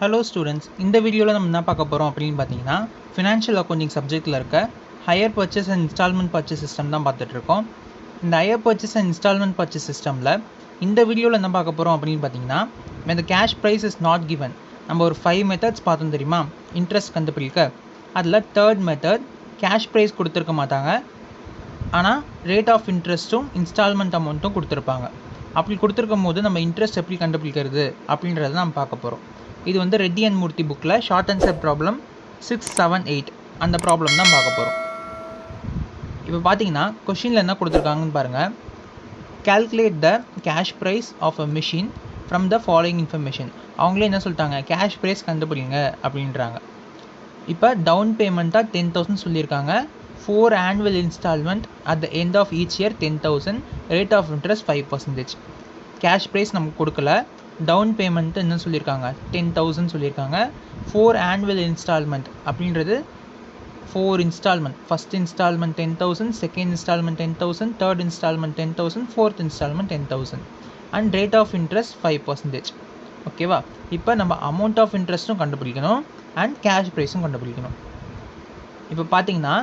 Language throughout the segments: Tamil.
ஹலோ ஸ்டூடெண்ட்ஸ், இந்த வீடியோவில் நம்ம என்ன பார்க்க போகிறோம் அப்படின்னு பார்த்தீங்கன்னா, ஃபினான்ஷியல் அக்கௌண்டிங் சப்ஜெக்ட்டில் இருக்க hire purchase and instalment purchase system தான் பார்த்துட்ருக்கோம். இந்த hire purchase and instalment purchase சிஸ்டமில் இந்த வீடியோவில் என்ன பார்க்க போகிறோம் அப்படின்னு பார்த்தீங்கன்னா, when the cash price is not given, நம்ம ஒரு 5 மெத்தட்ஸ் பார்த்தோம் தெரியுமா, இன்ட்ரெஸ்ட் கண்டுபிடிக்க. அதில் தேர்ட் மெத்தட் கேஷ் ப்ரைஸ் கொடுத்துருக்க மாட்டாங்க, ஆனால் ரேட் ஆஃப் இன்ட்ரெஸ்ட்டும் இன்ஸ்டால்மெண்ட் அமௌண்ட்டும் கொடுத்துருப்பாங்க. அப்படி கொடுத்துருக்கும் போது நம்ம இன்ட்ரெஸ்ட் எப்படி கண்டுபிடிக்கிறது அப்படின்றத நம்ம பார்க்க போகிறோம். இது வந்து ரெட்டி அண்ட் மூர்த்தி புக்கில் ஷார்ட் ஆன்சர் ப்ராப்ளம் 6, 7, 8 அந்த ப்ராப்ளம் தான் பார்க்க போகிறோம். இப்போ பார்த்தீங்கன்னா கொஷினில் என்ன கொடுத்துருக்காங்கன்னு பாருங்கள். Calculate the cash price of a machine from the following information. அவங்களே என்ன சொல்லிட்டாங்க, கேஷ் ப்ரைஸ் கண்டுபிடிங்க அப்படின்றாங்க. இப்போ டவுன் பேமெண்ட்டாக 10,000 சொல்லியிருக்காங்க. 4 annual instalment at the end of each year 10,000, rate of interest 5%. Cash price நமக்கு கொடுக்கல, டவுன் பேமெண்ட்டு என்ன சொல்லியிருக்காங்க, 10,000 சொல்லியிருக்காங்க. 4 ஆனுவல் இன்ஸ்டால்மெண்ட் அப்படின்றது 4 instalment. First instalment 10,000, second instalment 10,000, third instalment 10,000, fourth instalment 10,000 and rate of interest 5%. ஓகேவா? இப்போ நம்ம அமௌண்ட் ஆஃப் இன்ட்ரெஸ்ட்டும் கண்டுபிடிக்கணும் அண்ட் கேஷ் ப்ரைஸும் கண்டுபிடிக்கணும். இப்போ பார்த்தீங்கன்னா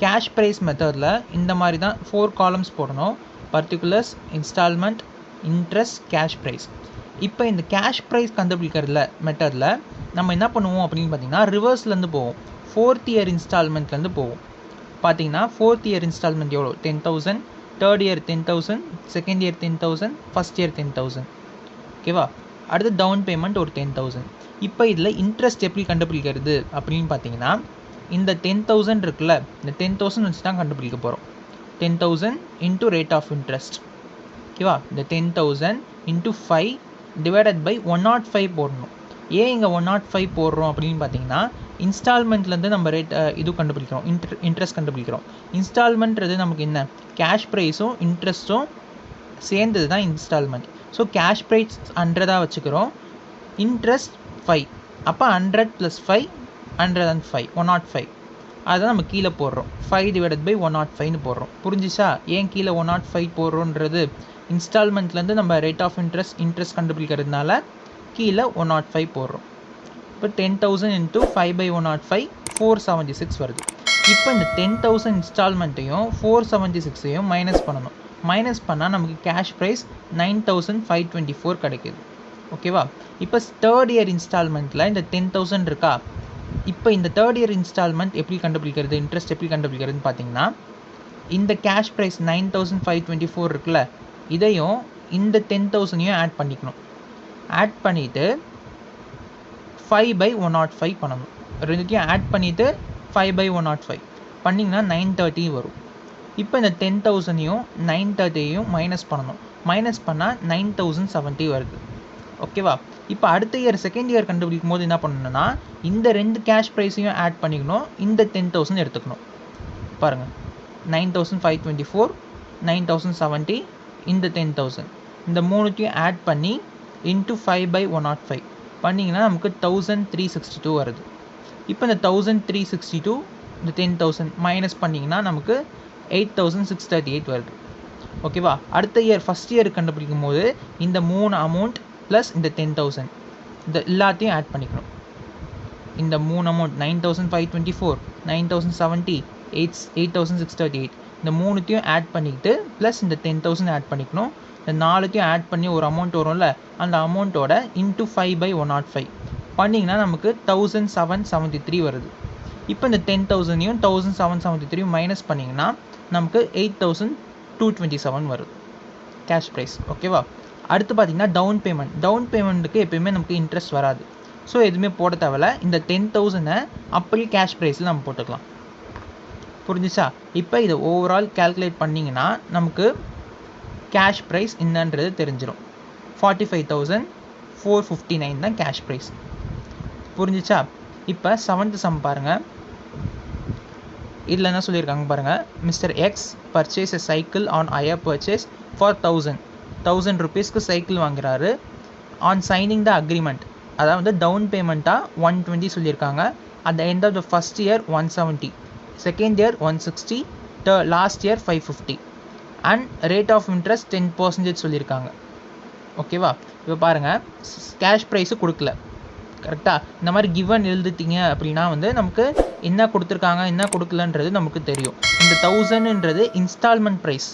கேஷ் ப்ரைஸ் மெத்தடில் இந்த மாதிரி தான் 4 காலம்ஸ் போடணும். Particulars, instalment, interest, cash price. இப்போ இந்த கேஷ் ப்ரைஸ் கண்டுபிடிக்கிறதுல மெத்தடில் நம்ம என்ன பண்ணுவோம் அப்படின்னு பார்த்தீங்கன்னா, ரிவர்ஸ்லேருந்து போவோம். 4th இயர் இன்ஸ்டால்மெண்ட்லேருந்து போவோம். பார்த்தீங்கன்னா 4th இயர் இன்ஸ்டால்மெண்ட் எவ்வளோ, 10,000, third year 10,000, second year 10,000, first year 10,000. ஓகேவா? அடுத்து டவுன் பேமெண்ட் ஒரு 10,000. இப்போ இதில் இன்ட்ரெஸ்ட் எப்படி கண்டுபிடிக்கிறது அப்படின்னு பார்த்தீங்கன்னா, இந்த 10,000 இருக்குல்ல, இந்த 10,000 வச்சு தான் கண்டுபிடிக்க போகிறோம். 10,000 இன்ட்டு ரேட் ஆஃப் இன்ட்ரெஸ்ட். ஓகேவா? இந்த 10,000 இன்ட்டு 5 டிவைடட் பை 105 போடணும். ஏன் இங்கே 105 போடுறோம் அப்படின்னு பார்த்தீங்கன்னா, இன்ஸ்டால்மெண்ட்லேருந்து நம்ம இது கண்டுபிடிக்கிறோம், இன்ட்ரெஸ்ட் கண்டுபிடிக்கிறோம். இன்ஸ்டால்மெண்ட்றது நமக்கு என்ன, கேஷ் ப்ரைஸும் இன்ட்ரெஸ்ட்டும் சேர்ந்தது தான் இன்ஸ்டால்மெண்ட். ஸோ கேஷ் ப்ரைஸ் 100 வச்சுக்கிறோம், இன்ட்ரெஸ்ட் 5. அப்போ 100 + 5 105, 105. அதுதான் நம்ம கீழே போடுறோம். 5 டிவைடட் பை 105ன்னு போடுறோம். புரிஞ்சிச்சா ஏன் கீழே 105 போடுறோன்றது? இன்ஸ்டால்மெண்ட்லேருந்து நம்ம ரேட் ஆஃப் இன்ட்ரெஸ்ட் கண்டுபிடிக்கிறதுனால கீழே 105 போடுறோம். இப்போ 10,000 இன்ட்டு 5/105 476 வருது. இப்போ இந்த 10,000 இன்ஸ்டால்மெண்ட்டையும் 476ஐயும் மைனஸ் பண்ணணும். மைனஸ் பண்ணால் நமக்கு கேஷ் ப்ரைஸ் 9,524 கிடைக்குது. ஓகேவா? இப்போ தேர்ட் இயர் இன்ஸ்டால்மெண்ட்டில் இந்த 10,000 இருக்கா. இப்போ இந்த தேர்ட் இயர் இன்ஸ்டால்மெண்ட் எப்படி கண்டுபிடிக்கிறது, இன்ட்ரெஸ்ட் எப்படி கண்டுபிடிக்கிறதுன்னு பார்த்தீங்கன்னா, இந்த கேஷ் ப்ரைஸ் 9,524 இருக்குல்ல, இதையும் இந்த 10,000ஐயும் ஆட் பண்ணிக்கணும். ஆட் பண்ணிவிட்டு 5/105 பண்ணணும். ரெண்டுத்தையும் ஆட் பண்ணிவிட்டு 5/105 பண்ணிங்கன்னா 930 வரும். இப்போ இந்த 10,000ஐயும் 930ஐயும் மைனஸ் பண்ணணும். மைனஸ் பண்ணால் 9,070 வருது. ஓகேவா? இப்போ அடுத்த இயர் செகண்ட் இயர் கண்டுபிடிக்கும் போது என்ன பண்ணணும்னா, இந்த 2 கேஷ் ப்ரைஸையும் ஆட் பண்ணிக்கணும், இந்த 10,000 எடுத்துக்கணும். பாருங்கள், 9,524, 9,070, இந்த 10,000, இந்த மூணுத்தையும் ஆட் பண்ணி இன்ட்டு 5/105 பண்ணிங்கன்னா நமக்கு 1,362 வருது. இப்போ இந்த 1,362 இந்த 10,000 மைனஸ் பண்ணிங்கன்னா நமக்கு 8,638 வருது. ஓகேவா? அடுத்த இயர் ஃபஸ்ட் இயர் கண்டுபிடிக்கும் போது இந்த 3 அமௌண்ட் ப்ளஸ் இந்த 10,000 இந்த எல்லாத்தையும் ஆட் பண்ணிக்கணும். இந்த 3 அமௌண்ட் 9,524, 9,070, 8,638 இந்த மூணுத்தையும் ஆட் பண்ணிக்கிட்டு ப்ளஸ் இந்த 10,000 ஆட் பண்ணிக்கணும். இந்த 4த்தையும் ஆட் பண்ணி ஒரு அமௌண்ட் வரும்ல, அந்த அமௌண்ட்டோட இன்ட்டு 5/105 பண்ணிங்கன்னா நமக்கு 1,773 வருது. இப்போ இந்த 10,000ஐயும் 1,773 மைனஸ் பண்ணிங்கன்னா நமக்கு 8,227 வருது கேஷ் ப்ரைஸ். ஓகேவா? அடுத்து பார்த்தீங்கன்னா டவுன் பேமெண்ட். டவுன் பேமெண்ட்டுக்கு எப்பயுமே நமக்கு இன்ட்ரெஸ்ட் வராது. ஸோ எதுவுமே போட தேவையில்ல. இந்த 10,000ஐ அப்படியே கேஷ் ப்ரைஸில் நம்ம போட்டுக்கலாம். புரிஞ்சிச்சா? இப்போ இதை ஓவரால் கேல்குலேட் பண்ணிங்கன்னா நமக்கு கேஷ் ப்ரைஸ் என்னன்றது தெரிஞ்சிடும். 45,459 தான் கேஷ் ப்ரைஸ். புரிஞ்சிச்சா? இப்போ 7th சம் பாருங்கள். இதில் என்ன சொல்லியிருக்காங்க பாருங்கள். Mister X purchase a cycle on hire purchase for 1,000 rupeesக்கு சைக்கிள் வாங்குறாரு. ஆன் சைனிங் த அக்ரிமெண்ட், அதாவது டவுன் பேமெண்ட்டாக 120 சொல்லியிருக்காங்க. At the end of the first year 170, second year 160, last year 550 and rate of interest 10% சொல்லியிருக்காங்க. ஓகேவா? இப்போ பாருங்கள், கேஷ் ப்ரைஸு கொடுக்கல, கரெக்டாக? இந்த மாதிரி கிவன் எழுதிட்டீங்க அப்படின்னா வந்து நமக்கு என்ன கொடுத்துருக்காங்க என்ன கொடுக்கலன்றது நமக்கு தெரியும். இந்த 1000ன்றது இன்ஸ்டால்மெண்ட் ப்ரைஸ்,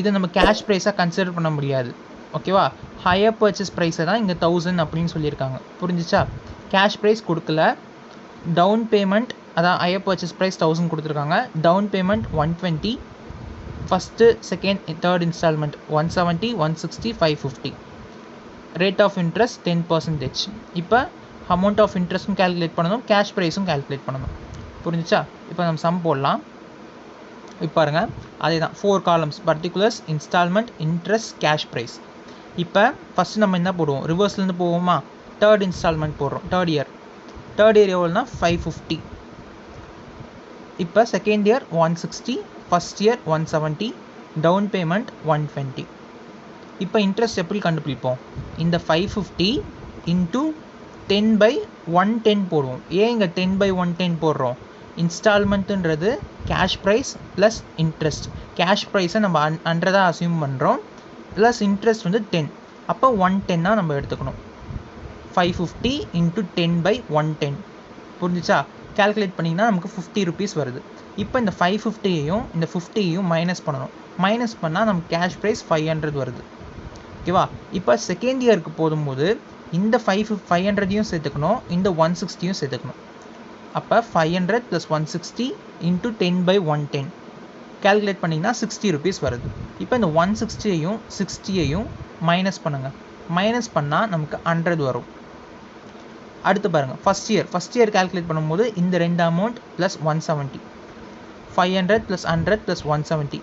இதை நம்ம கேஷ் ப்ரைஸாக கன்சிடர் பண்ண முடியாது. ஓகேவா? ஹையர் பர்ச்சேஸ் ப்ரைஸை தான் இங்கே 1000 அப்படின்னு சொல்லியிருக்காங்க. புரிஞ்சிச்சா? கேஷ் ப்ரைஸ் கொடுக்கல. டவுன் பேமெண்ட், அதான் ஹையர் பர்ச்சேஸ் ப்ரைஸ் 1000 கொடுத்துருக்காங்க. Down payment 120, first second third instalment 170, 160, 550. Rate of interest 10%. இப்போ அமௌண்ட் ஆஃப் இன்ட்ரெஸ்ட்டும் கேல்குலேட் பண்ணணும், கேஷ் ப்ரைஸும் கேல்குலேட் பண்ணணும். புரிஞ்சிச்சா? இப்போ நம்ம சம் போடலாம். இப்போ பாருங்கள், அதே தான் 4 columns: particulars, instalment, interest, cash price. இப்போ ஃபஸ்ட்டு நம்ம என்ன போடுவோம்? ரிவர்ஸ்லேருந்து போவோமா? தேர்ட் இன்ஸ்டால்மெண்ட் போடுறோம். தேர்ட் இயர் எவ்வளோனா 550. இப்போ second year 160, first year 170, down payment 120. இப்போ இன்ட்ரெஸ்ட் எப்படி கண்டுபிடிப்போம்? இந்த 550 இன்ட்டு 10/110 போடுவோம். ஏன் இங்கே 10/110 போடுறோம்? இன்ஸ்டால்மெண்ட்டுன்றது cash price plus interest. Cash ப்ரைஸை நம்ம 100 அசியூம் பண்ணுறோம், ப்ளஸ் இன்ட்ரெஸ்ட் வந்து 10. அப்போ 110 நம்ம எடுத்துக்கணும். 550 இன்ட்டு 10/110. புரிஞ்சிச்சா? கேல்குலேட் பண்ணிங்கன்னா நமக்கு 50 rupees வருது. இப்போ இந்த 550யையும் இந்த 50யையும் மைனஸ் பண்ணணும். மைனஸ் பண்ணால் நமக்கு கேஷ் ப்ரைஸ் 500 வருது. ஓகேவா? இப்போ செகண்ட் இயருக்கு போடும்போது இந்த 500யும் சேர்த்துக்கணும், இந்த 160யும் சேர்த்துக்கணும். அப்போ 500 + 160 இன்ட்டு 10/110 கேல்குலேட் பண்ணிங்கன்னா 60 rupees வருது. இப்போ இந்த 160யையும் 60யையும் மைனஸ் பண்ணுங்கள். மைனஸ் பண்ணால் நமக்கு 100 வரும். அடுத்து பாருங்கள், ஃபஸ்ட் இயர் கேல்குலேட் பண்ணும்போது இந்த 2 அமௌண்ட் ப்ளஸ் 170, 500 + 100 + 170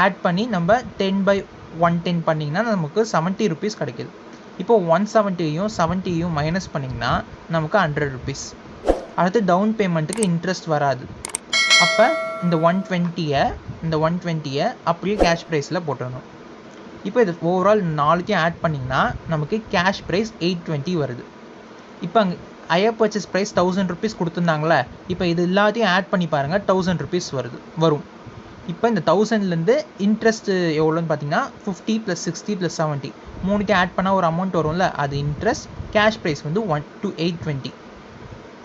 ஆட் பண்ணி நம்ம 10/110 பண்ணிங்கன்னா நமக்கு 70 rupees கிடைக்கிது. இப்போ 170யையும் 70யையும் மைனஸ் பண்ணிங்கன்னா நமக்கு 100 rupees. அடுத்து டவுன் பேமெண்ட்டுக்கு இன்ட்ரெஸ்ட் வராது. அப்போ இந்த 120யை அப்படியே கேஷ் ப்ரைஸில் போட்டுடணும். இப்போ இது ஓவரால் 4த்தையும் ஆட் பண்ணிங்கன்னா நமக்கு கேஷ் ப்ரைஸ் 820 வருது. இப்போ அங்கே ஹையர் பர்ச்சேஸ் ப்ரைஸ் 1000 rupees கொடுத்துருந்தாங்களே, இப்போ இது எல்லாத்தையும் ஆட் பண்ணி பாருங்கள், 1000 rupees வரும். இப்போ இந்த 1000லேருந்து இன்ட்ரெஸ்ட் எவ்வளோன்னு பார்த்தீங்கன்னா 50 + 60 + 70 மூணுத்தையும் ஆட் பண்ணால் ஒரு அமௌண்ட் வரும்ல, அது இன்ட்ரெஸ்ட். கேஷ் ப்ரைஸ் வந்து 820.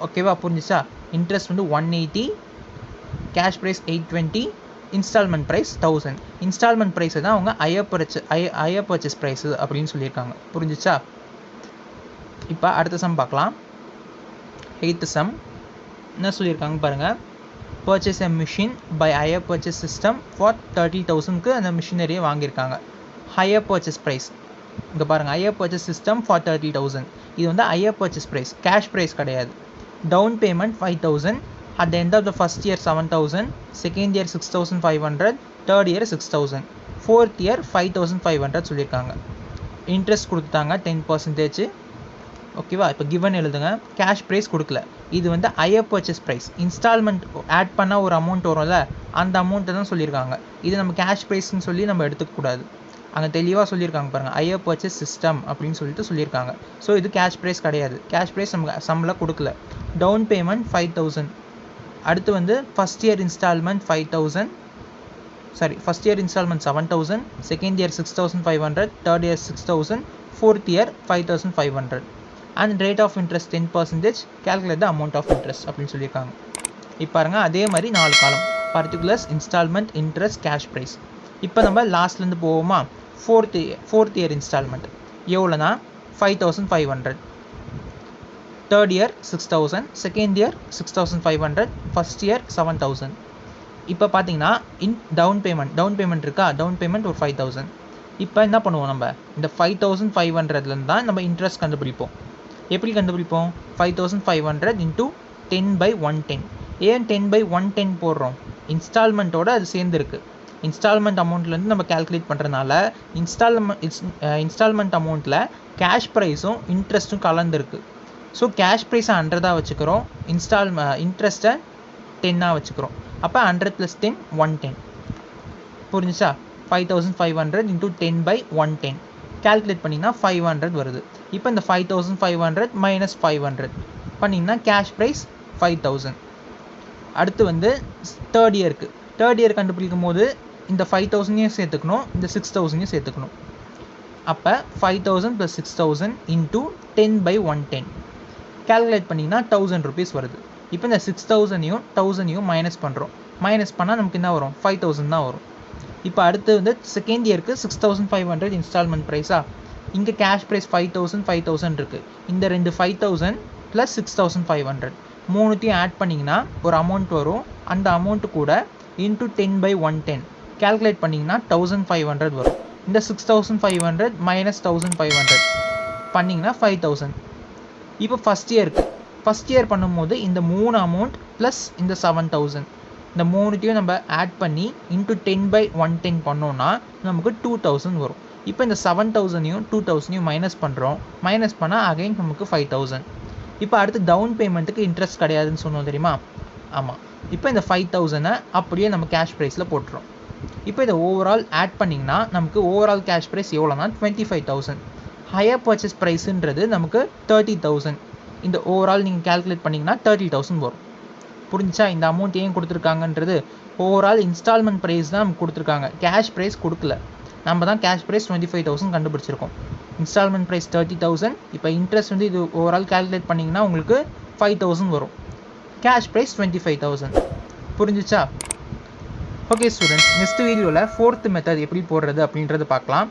ஓகேவா? புரிஞ்சிச்சா? இன்ட்ரெஸ்ட் வந்து 180, cash price 820, instalment price 1000. Instalment ப்ரைஸை தான் அவங்க ஹையர் பர்ச்சேஸ் ப்ரைஸ் அப்படின்னு சொல்லியிருக்காங்க. புரிஞ்சிச்சா? இப்போ அடுத்த சம் பார்க்கலாம். 8th சம் என்ன சொல்லியிருக்காங்க பாருங்கள். Purchase a machine by hire purchase system for 30,000க்கு அந்த மிஷினரியை வாங்கியிருக்காங்க. ஹையர் பர்ச்சேஸ் ப்ரைஸ் இங்கே பாருங்கள், ஹையர் பர்ச்சேஸ் சிஸ்டம் ஃபார் 30,000. இது வந்து hire purchase price, cash price கிடையாது. Down payment 5,000. At the end of the first year 7,000, second year 6,500, third year 6,000, fourth year 5,500 சொல்லியிருக்காங்க. இன்ட்ரெஸ்ட் கொடுத்தாங்க 10%. ஓகேவா? இப்போ கிவன் எழுதுங்க. கேஷ் ப்ரைஸ் கொடுக்கல. இது வந்து hire purchase price. Instalment add பண்ணால் ஒரு அமௌண்ட் வரும்ல, அந்த அமௌண்ட்டை தான் சொல்லியிருக்காங்க. இது நம்ம கேஷ் ப்ரைஸ்ன்னு சொல்லி நம்ம எடுத்துக்கக்கூடாது. அங்கே தெளிவாக சொல்லியிருக்காங்க பாருங்கள், ஹையர் பர்ச்சேஸ் சிஸ்டம் அப்படின்னு சொல்லியிருக்காங்க. ஸோ இது கேஷ் ப்ரைஸ் கிடையாது. கேஷ் ப்ரைஸ் நமக்கு சம்மில் கொடுக்கல. Down payment 5,000. அடுத்து வந்து first year installment 7,000, second year 6,500, third year 6,000, fourth year 5,500. And rate of interest 10%. Calculate the amount of interest அப்படின்னு சொல்லியிருக்காங்க. இப்போ பாருங்கள், அதே மாதிரி 4 காலம்: particulars, instalment, interest, cash price. இப்போ நம்ம லாஸ்ட்லேருந்து போவோமா? ஃபோர்த் இயர் இன்ஸ்டால்மெண்ட் எவ்வளோனா 5,500, third year 6,000, second year 6,500, first year 7,000. இப்போ பார்த்தீங்கன்னா டவுன் பேமெண்ட் இருக்கா? டவுன் பேமெண்ட் ஒரு 5,000. இப்போ என்ன பண்ணுவோம்? நம்ம இந்த 5,500லேருந்து தான் நம்ம இன்ட்ரெஸ்ட் கண்டுபிடிப்போம். எப்படி கண்டுபிடிப்போம்? 5,500 இன்ட்டு 10/110. ஏன் 10/110 போடுறோம்? இன்ஸ்டால்மெண்ட்டோட அது சேர்ந்துருக்கு. இன்ஸ்டால்மெண்ட் அமௌண்ட்லேருந்து நம்ம கேல்குலேட் பண்ணுறதுனால இன்ஸ்டால்மெண்ட் அமௌண்ட்டில் கேஷ் ப்ரைஸும் இன்ட்ரெஸ்ட்டும் கலந்துருக்கு. ஸோ கேஷ் ப்ரைஸை 100 வச்சுக்கிறோம், இன்ட்ரெஸ்ட்டை 10 வச்சுக்கிறோம். அப்போ 100 + 10 110. புரிஞ்சுச்சா? 5,500 இன்ட்டு 10/110 கேல்குலேட் பண்ணிங்கன்னா 500 வருது. இப்போ இந்த 5,500 மைனஸ் 500 பண்ணிங்கன்னா கேஷ் ப்ரைஸ் 5,000. அடுத்து வந்து தேர்ட் இயர் கண்டுபிடிக்கும் போது இந்த 5,000யும் சேர்த்துக்கணும், இந்த 6,000யும் சேர்த்துக்கணும். அப்போ 5000 + 6000 இன்ட்டு 10/110 கேல்குலேட் பண்ணிங்கன்னா 1000 rupees வருது. இப்போ இந்த 6000ஐயும் 1000ஐயும் மைனஸ் பண்ணுறோம். மைனஸ் பண்ணால் நமக்கு என்ன வரும்? 5000 தான் வரும். இப்போ அடுத்து வந்து செகண்ட் இயருக்கு 6500 இன்ஸ்டால்மெண்ட் ப்ரைஸா, இங்கே கேஷ் ப்ரைஸ் 5000 இருக்குது. இந்த ரெண்டு 5000 + 6500 மூணுத்தையும் ஆட் பண்ணிங்கன்னா ஒரு அமௌண்ட் வரும். அந்த அமௌண்ட்டு கூட இன்ட்டு 10/110 கேல்குலேட் பண்ணிங்கன்னா 1500 வரும். இந்த 6500 மைனஸ் 1500 பண்ணிங்கன்னா 5000. இப்போ ஃபஸ்ட் இயர் பண்ணும்போது இந்த 3 அமௌண்ட் ப்ளஸ் இந்த 7000 இந்த மூணுத்தையும் நம்ம ஆட் பண்ணி இன்ட்டு 10/110 பண்ணோன்னா நமக்கு 2000 வரும். இப்போ இந்த 7000ஐயும் 2000ஐயும் மைனஸ் பண்ணுறோம். மைனஸ் பண்ணால் அகைன் நமக்கு 5000. இப்போ அடுத்து டவுன் பேமெண்ட்டுக்கு இன்ட்ரெஸ்ட் கிடையாதுன்னு சொன்னோம் தெரியுமா? ஆமாம். இப்போ இந்த 5000 அப்படியே நம்ம கேஷ் ப்ரைஸில் போட்டுரும். இப்போ இதை ஓவரால் ஆட் பண்ணிங்கன்னா நமக்கு ஓவரால் கேஷ் ப்ரைஸ் எவ்வளோனா 25000. ஹையர் பர்ச்சேஸ் ப்ரைஸுன்றது நமக்கு 30000. இந்த ஓவரால் நீங்கள் கேல்குலேட் பண்ணிங்கன்னா 30000 வரும். புரிஞ்சா? இந்த அமௌண்ட் ஏன் கொடுத்துருக்காங்கன்றது ஓவரால் இன்ஸ்டால்மெண்ட் ப்ரைஸ் தான் நமக்கு கொடுத்துருக்காங்க. கேஷ் ப்ரைஸ் கொடுக்கல. நம்ம தான் கேஷ் ப்ரைஸ் 25000 கண்டுபிடிச்சிருக்கோம். Instalment price 30000. இப்போ இன்ட்ரெஸ்ட் வந்து இது ஓவரால் கேல்குலேட் பண்ணிங்கன்னா உங்களுக்கு 5000 வரும். Cash price 25000. புரிஞ்சிச்சா? ஓகே ஸ்டூடெண்ட்ஸ், நெக்ஸ்ட் வீடியோவில் 4th மெத்தட் எப்படி போடுறது அப்படின்றது பார்க்கலாம்.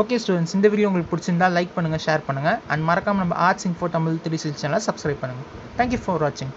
ஓகே ஸ்டூடெண்ட்ஸ், இந்த வீடியோ உங்களுக்கு பிடிச்சிருந்தா லைக் பண்ணுங்கள், ஷேர் பண்ணுங்கள். அண்ட் மறக்காமல் நம்ம ஆர்ட்ஸ் இன்ஃபோ தமிழ் 360 சேனலை சப்ஸ்கிரைப் பண்ணுங்கள். தேங்க்யூ ஃபார் வாட்சிங்.